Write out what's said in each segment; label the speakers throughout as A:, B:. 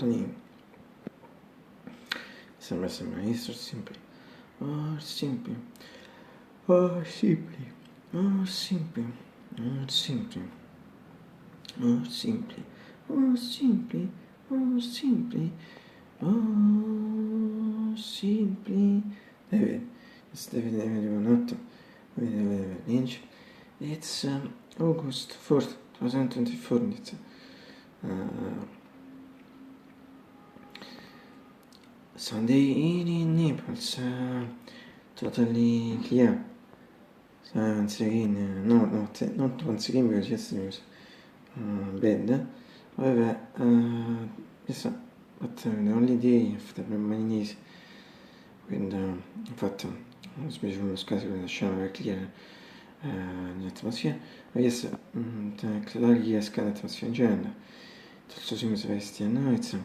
A: morning. Sembra Mr. Simply. Or simply. Or simply. Or simply. Or simply. Or simply. Or simply. Or simply. Or simply. David. It's David Leonotto. Lynch. It's August 4th, 2024. It's Sunday evening in Naples. Totally clear. Once again, not once again because yesterday was bad. However, yes, but the only day after Malinese, quindi infatti specie sullo scaso che lasciamo clear l'atmosfera, ma yes, clearly scan atmosfera in general. Tutto seems vesti and nights.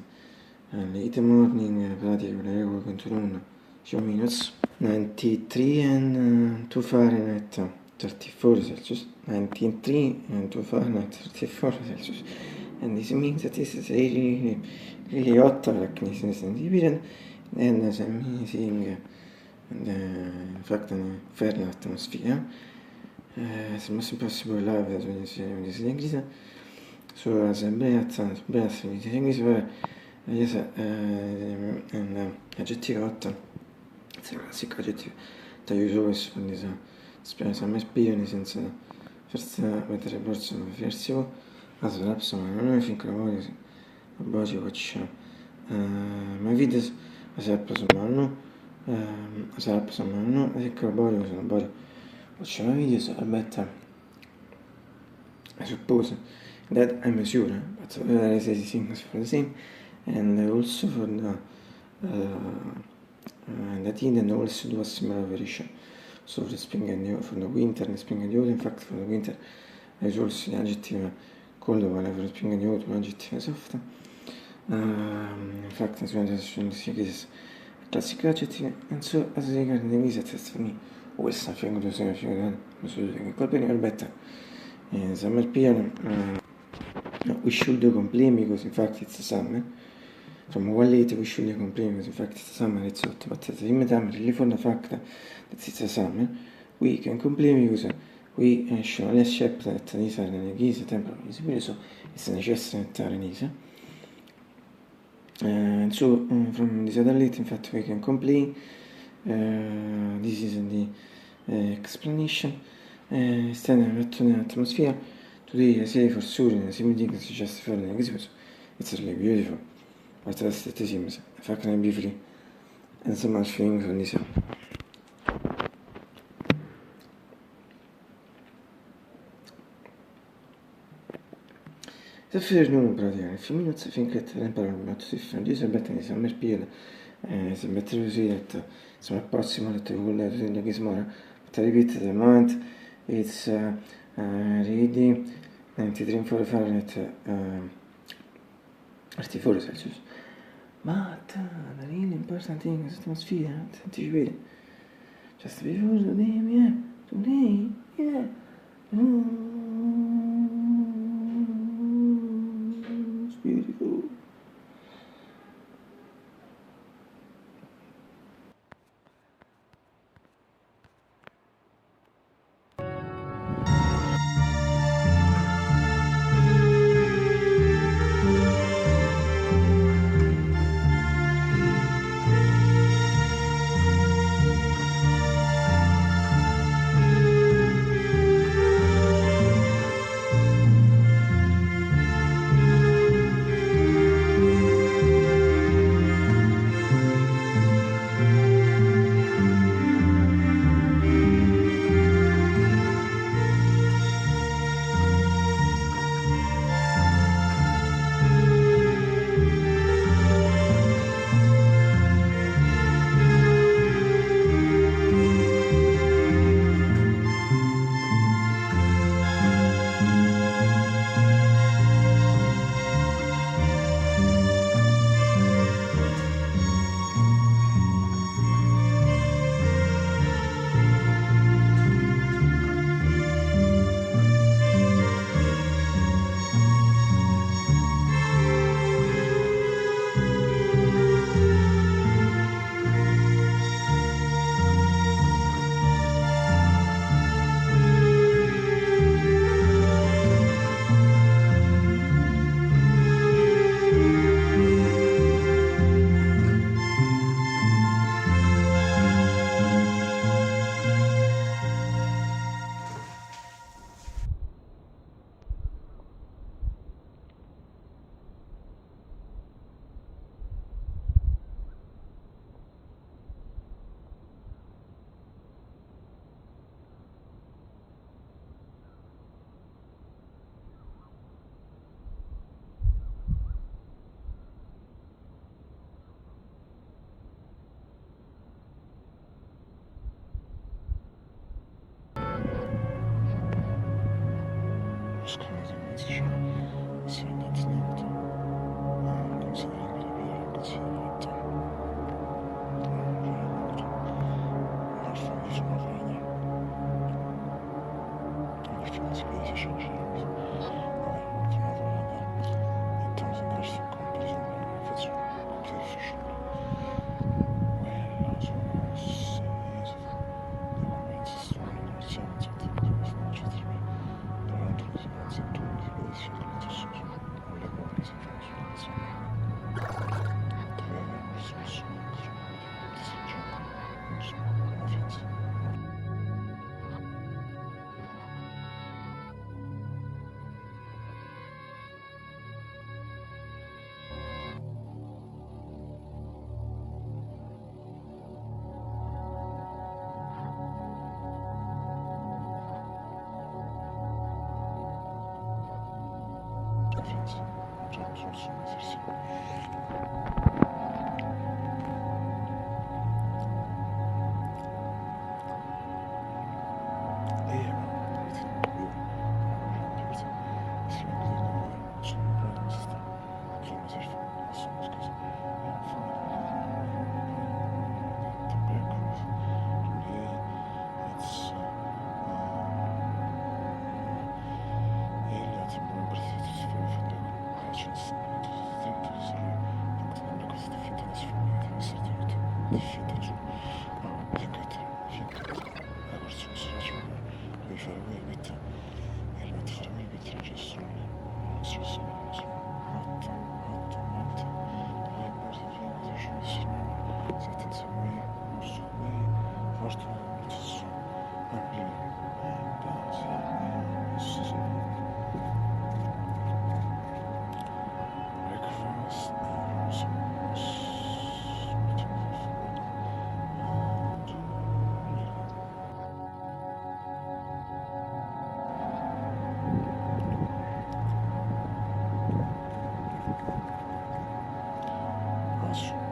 A: Late morning, pratically, we going to run few minutes. 93 and 2 Fahrenheit, 34 Celsius. 93 and 2 Fahrenheit, 34 Celsius. And this means that this is really, really hot, like this is dividend. And as I'm seeing in fact, a fair atmosphere. It's most impossible live as when you see English. So as a breath in English, yes, and adjective hot. It's a classic adjective that you always find this some experience since first weather reports of the first year as perhaps I don't know if you can about you watch my videos as a person I think about watch my videos I bet I suppose that I'm sure but I say things for the same and also for the that in also do a similar variation. So for the spring and for the winter and spring and autumn, in fact for the winter is also the adjective cold while for the spring and autumn adjective soft. In fact as well as this classic adjective and so as regards the English test for me always something to say so colping better in summer period we should complain because in fact it's the summer. From one later we should complain because in fact it's summer, it's hot, but at the same time, really for the fact that it's a summer, we can complain because we should accept that these are the temporary, so it's necessary to have and so from this other late, in fact, we can complain. This is the explanation. Standing to the atmosphere, today I say for sure, and same thing is just for the exhibit. It's really beautiful. But that's it seems. If I can be free. And so much things on this. The first noon praticamente, 5 minuti finché imparare un metto differente. Io sempre in summer period, sempre così detto, insomma al prossimo detto con la renda che smora. But I repeat the moment, it's ready 93 for Fahrenheit, 34 Celsius. But the really important thing is atmosphere, anticipate. Just before today, yeah. It's beautiful.
B: Enfim, já nos outros exercícios. Acho